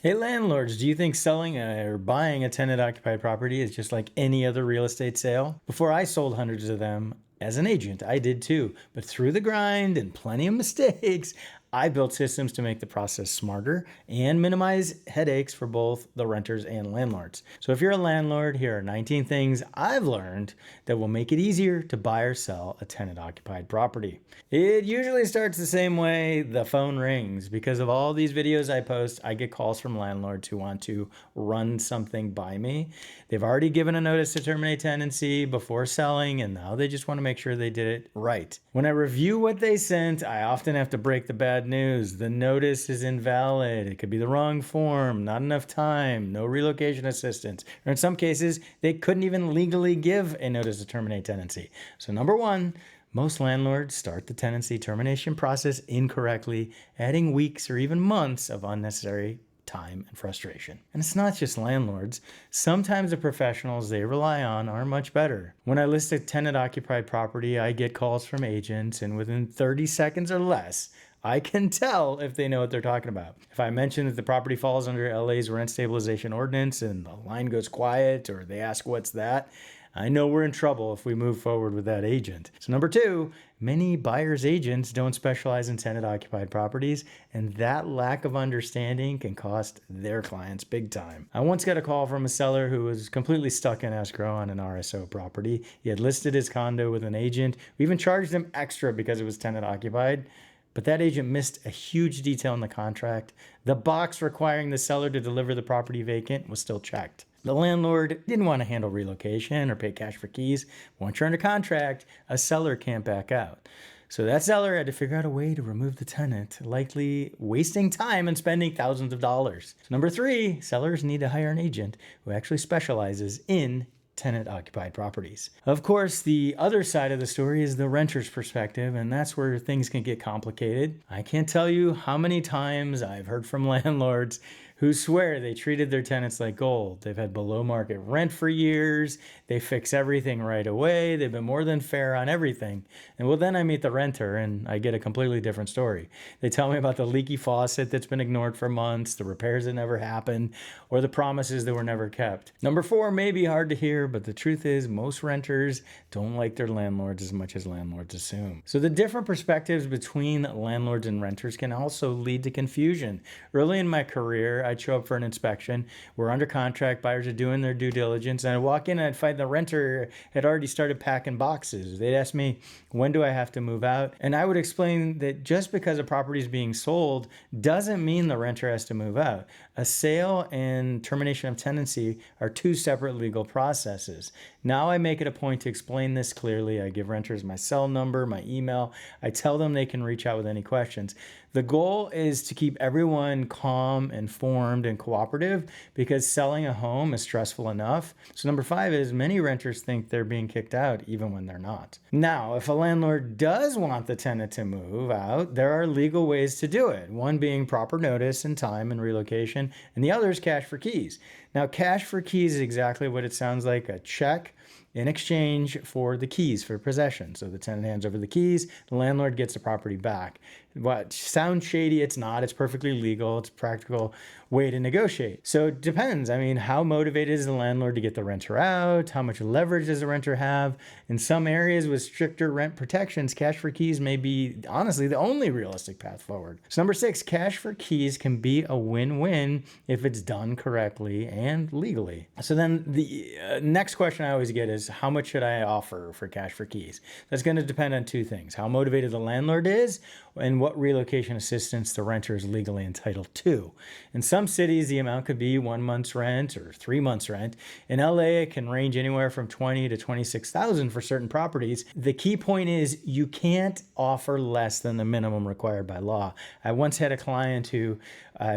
Hey landlords, do you think selling or buying a tenant occupied property is just like any other real estate sale? Before I sold hundreds of them as an agent, I did too. But through the grind and plenty of mistakes, I built systems to make the process smarter and minimize headaches for both the renters and landlords. So if you're a landlord, here are 19 things I've learned that will make it easier to buy or sell a tenant occupied property. It usually starts the same way: the phone rings. Because of all these videos I post, I get calls from landlords who want to run something by me. They've already given a notice to terminate tenancy before selling, and now they just want to make sure they did it right. When I review what they sent, I often have to break the bad news. The notice is invalid. It could be the wrong form, not enough time, no relocation assistance, or in some cases, they couldn't even legally give a notice to terminate tenancy. So number one, most landlords start the tenancy termination process incorrectly, adding weeks or even months of unnecessary time and frustration. And it's not just landlords. Sometimes the professionals they rely on are much better. When I list a tenant occupied property, I get calls from agents, and within 30 seconds or less, I can tell if they know what they're talking about. If I mention that the property falls under LA's rent stabilization ordinance and the line goes quiet, or they ask what's that, I know we're in trouble if we move forward with that agent. So number two, many buyer's agents don't specialize in tenant occupied properties, and that lack of understanding can cost their clients big time. I once got a call from a seller who was completely stuck in escrow on an RSO property. He had listed his condo with an agent. We even charged him extra because it was tenant occupied. But that agent missed a huge detail in the contract. The box requiring the seller to deliver the property vacant was still checked. The landlord didn't want to handle relocation or pay cash for keys. Once you're under contract, a seller can't back out. So that seller had to figure out a way to remove the tenant, likely wasting time and spending thousands of dollars. So number three, sellers need to hire an agent who actually specializes in tenant occupied properties. Of course, the other side of the story is the renter's perspective, and that's where things can get complicated. I can't tell you how many times I've heard from landlords who swear they treated their tenants like gold. They've had below market rent for years. They fix everything right away. They've been more than fair on everything. And well, then I meet the renter and I get a completely different story. They tell me about the leaky faucet that's been ignored for months, the repairs that never happened, or the promises that were never kept. Number four may be hard to hear, but the truth is most renters don't like their landlords as much as landlords assume. So the different perspectives between landlords and renters can also lead to confusion. Early in my career, I'd show up for an inspection. We're under contract, buyers are doing their due diligence, and I'd walk in and I'd find the renter had already started packing boxes. They'd ask me, when do I have to move out? And I would explain that just because a property is being sold doesn't mean the renter has to move out. A sale and termination of tenancy are two separate legal processes. Now I make it a point to explain this clearly. I give renters my cell number, my email. I tell them they can reach out with any questions. The goal is to keep everyone calm, informed, and cooperative, because selling a home is stressful enough. So number five is many renters think they're being kicked out even when they're not. Now, if a landlord does want the tenant to move out, there are legal ways to do it. One being proper notice and time and relocation, and the other is cash for keys. Now, cash for keys is exactly what it sounds like: a check in exchange for the keys for possession. So the tenant hands over the keys, the landlord gets the property back. What sounds shady, it's not. It's perfectly legal. It's a practical way to negotiate. So it depends. I mean, how motivated is the landlord to get the renter out? How much leverage does the renter have? In some areas with stricter rent protections, cash for keys may be honestly the only realistic path forward. So number six, cash for keys can be a win-win if it's done correctly and legally. So then the next question I always get is, how much should I offer for cash for keys? That's going to depend on two things: how motivated the landlord is and what relocation assistance the renter is legally entitled to. In some cities, the amount could be 1 month's rent or 3 months' rent. In LA, it can range anywhere from $20,000 to $26,000 for certain properties. The key point is you can't offer less than the minimum required by law. I once had a client who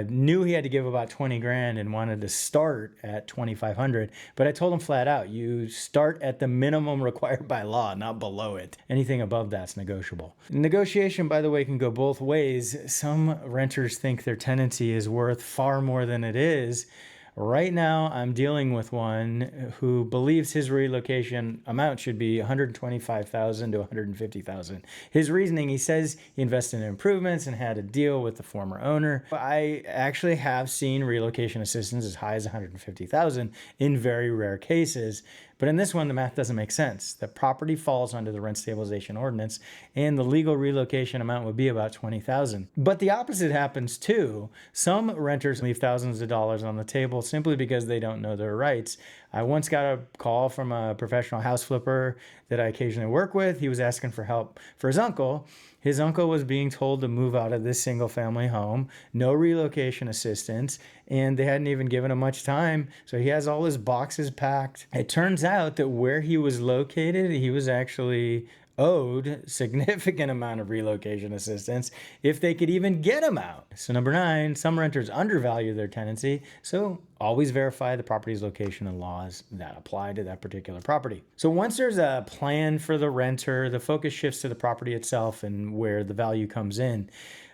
knew he had to give about 20 grand and wanted to start at 2,500, but I told him flat out, you start at the minimum required by law, not below it. Anything above that's negotiable. Negotiation, by the way, can go both ways. Some renters think their tenancy is worth far more than it is. Right now, I'm dealing with one who believes his relocation amount should be 125,000 to 150,000. His reasoning, he says he invested in improvements and had a deal with the former owner. I actually have seen relocation assistance as high as 150,000 in very rare cases. But in this one, the math doesn't make sense. The property falls under the rent stabilization ordinance, and the legal relocation amount would be about 20,000. But the opposite happens too. Some renters leave thousands of dollars on the table simply because they don't know their rights. I once got a call from a professional house flipper that I occasionally work with. He was asking for help for his uncle. His uncle was being told to move out of this single family home, no relocation assistance, and they hadn't even given him much time. So he has all his boxes packed. It turns out that where he was located, he was actually owed significant amount of relocation assistance if they could even get him out. So number 9, some renters undervalue their tenancy, so always verify the property's location and laws that apply to that particular property. So once there's a plan for the renter, the focus shifts to the property itself and where the value comes in.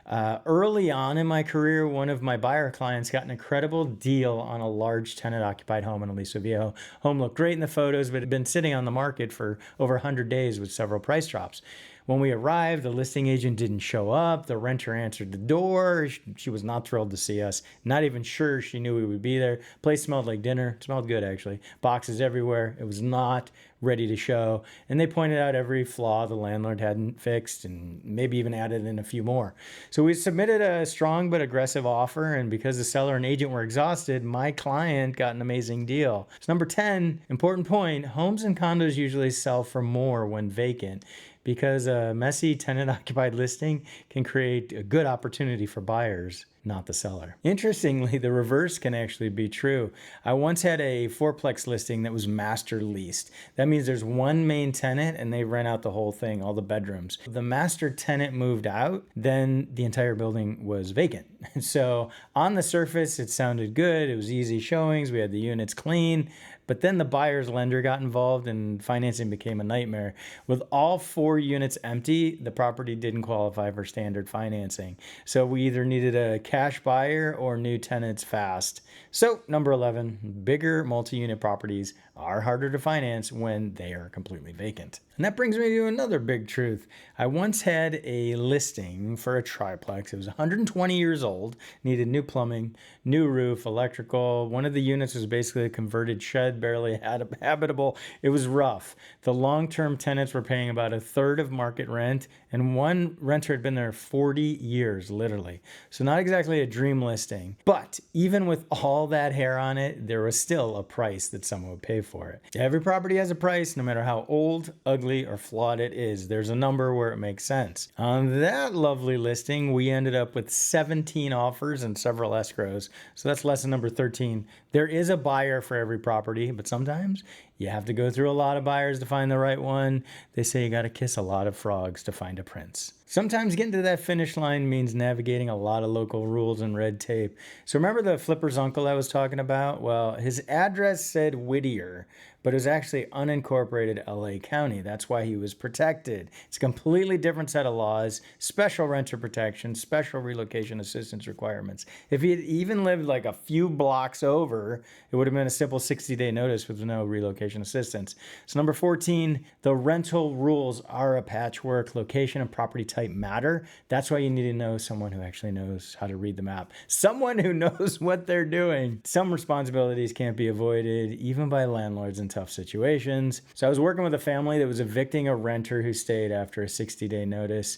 Early on in my career, one of my buyer clients got an incredible deal on a large tenant-occupied home in Aliso Viejo. Home looked great in the photos, but had been sitting on the market for over 100 days with several price drops. When we arrived, the listing agent didn't show up. The renter answered the door. She was not thrilled to see us. Not even sure she knew we would be there. Place smelled like dinner. It smelled good, actually. Boxes everywhere. It was not ready to show. And they pointed out every flaw the landlord hadn't fixed and maybe even added in a few more. So we submitted a strong but aggressive offer. And because the seller and agent were exhausted, my client got an amazing deal. So number 10, important point, homes and condos usually sell for more when vacant, because a messy tenant-occupied listing can create a good opportunity for buyers, not the seller. Interestingly, the reverse can actually be true. I once had a fourplex listing that was master leased. That means there's one main tenant and they rent out the whole thing, all the bedrooms. The master tenant moved out, then the entire building was vacant. So on the surface, it sounded good. It was easy showings. We had the units clean. But then the buyer's lender got involved and financing became a nightmare. With all 4 units empty, the property didn't qualify for standard financing. So we either needed a cash buyer or new tenants fast. So number 11, bigger multi-unit properties are harder to finance when they are completely vacant. And that brings me to another big truth. I once had a listing for a triplex. It was 120 years old, needed new plumbing, new roof, electrical. One of the units was basically a converted shed, barely habitable. It was rough. The long-term tenants were paying about a third of market rent, and one renter had been there 40 years, literally. So not exactly a dream listing. But even with all that hair on it, there was still a price that someone would pay for it. Every property has a price, no matter how old, ugly, or flawed it is. There's a number where it makes sense. On that lovely listing, we ended up with 17 offers and several escrows. So that's lesson number 13. There is a buyer for every property, but sometimes you have to go through a lot of buyers to find the right one. They say you got to kiss a lot of frogs to find a prince. Sometimes getting to that finish line means navigating a lot of local rules and red tape. So remember the flipper's uncle I was talking about? Well, his address said Whittier, but it was actually unincorporated LA County. That's why he was protected. It's a completely different set of laws, special renter protection, special relocation assistance requirements. If he had even lived like a few blocks over, it would have been a simple 60-day notice with no relocation assistance. So number 14, the rental rules are a patchwork. Location and property type matter. That's why you need to know someone who actually knows how to read the map. Someone who knows what they're doing. Some responsibilities can't be avoided, even by landlords in tough situations. So I was working with a family that was evicting a renter who stayed after a 60-day notice.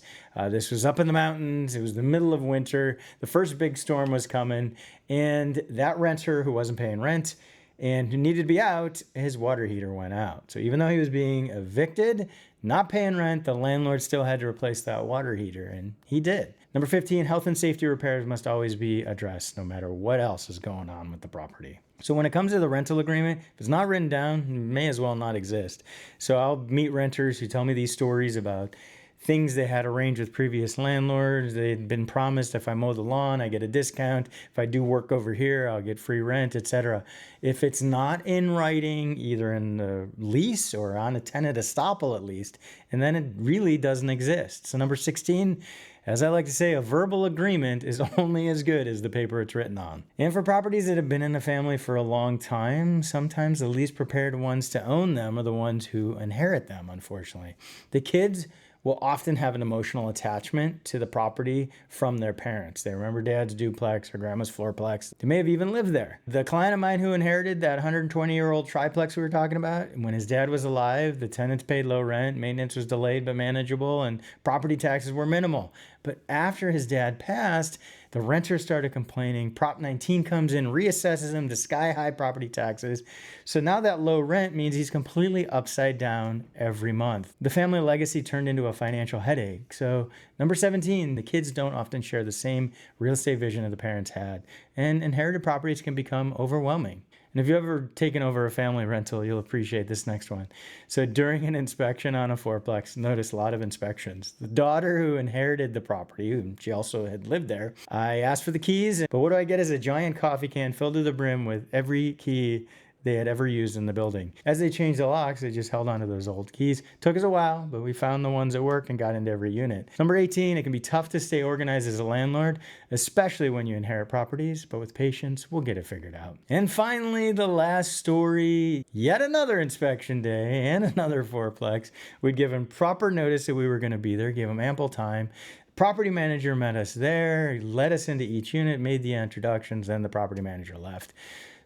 This was up in the mountains. It was the middle of winter. The first big storm was coming, and that renter who wasn't paying rent and who needed to be out, his water heater went out. So even though he was being evicted, not paying rent, the landlord still had to replace that water heater, and he did. Number 15, health and safety repairs must always be addressed no matter what else is going on with the property. So when it comes to the rental agreement, if it's not written down, it may as well not exist. So I'll meet renters who tell me these stories about things they had arranged with previous landlords. They'd been promised if I mow the lawn, I get a discount. If I do work over here, I'll get free rent, etc. If it's not in writing, either in the lease or on a tenant estoppel at least, and then it really doesn't exist. So number 16, As I like to say, a verbal agreement is only as good as the paper it's written on. And for properties that have been in the family for a long time, sometimes the least prepared ones to own them are the ones who inherit them, unfortunately. The kids will often have an emotional attachment to the property from their parents. They remember dad's duplex or grandma's floorplex. They may have even lived there. The client of mine who inherited that 120-year-old triplex we were talking about, when his dad was alive, the tenants paid low rent, maintenance was delayed but manageable, and property taxes were minimal. But after his dad passed, the renters started complaining. Prop 19 comes in, reassesses him to sky-high property taxes. So now that low rent means he's completely upside down every month. The family legacy turned into a financial headache. So number 17, the kids don't often share the same real estate vision that the parents had. And inherited properties can become overwhelming. And if you've ever taken over a family rental, you'll appreciate this next one. So during an inspection on a fourplex, notice a lot of inspections. The daughter who inherited the property, she also had lived there, I asked for the keys, but what do I get is a giant coffee can filled to the brim with every key they had ever used in the building. As they changed the locks, they just held onto those old keys. Took us a while, but we found the ones that worked and got into every unit. Number 18, it can be tough to stay organized as a landlord, especially when you inherit properties, but with patience, we'll get it figured out. And finally, the last story, yet another inspection day and another fourplex. We'd given proper notice that we were going to be there, gave them ample time. Property manager met us there, he led us into each unit, made the introductions, then the property manager left.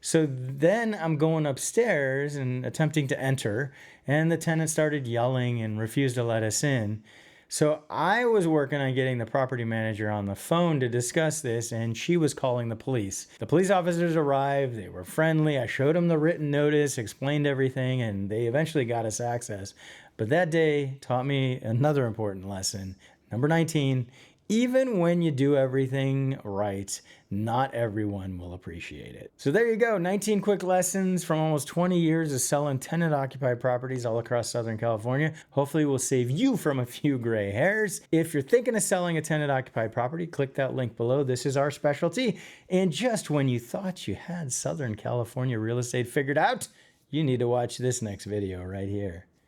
So then I'm going upstairs and attempting to enter, and the tenant started yelling and refused to let us in. So I was working on getting the property manager on the phone to discuss this, and she was calling the police. The police officers arrived, they were friendly, I showed them the written notice, explained everything, and they eventually got us access. But that day taught me another important lesson. Number 19, even when you do everything right, not everyone will appreciate it. So there you go, 19 quick lessons from almost 20 years of selling tenant-occupied properties all across Southern California. Hopefully we'll save you from a few gray hairs. If you're thinking of selling a tenant-occupied property, click that link below. This is our specialty. And just when you thought you had Southern California real estate figured out, you need to watch this next video right here.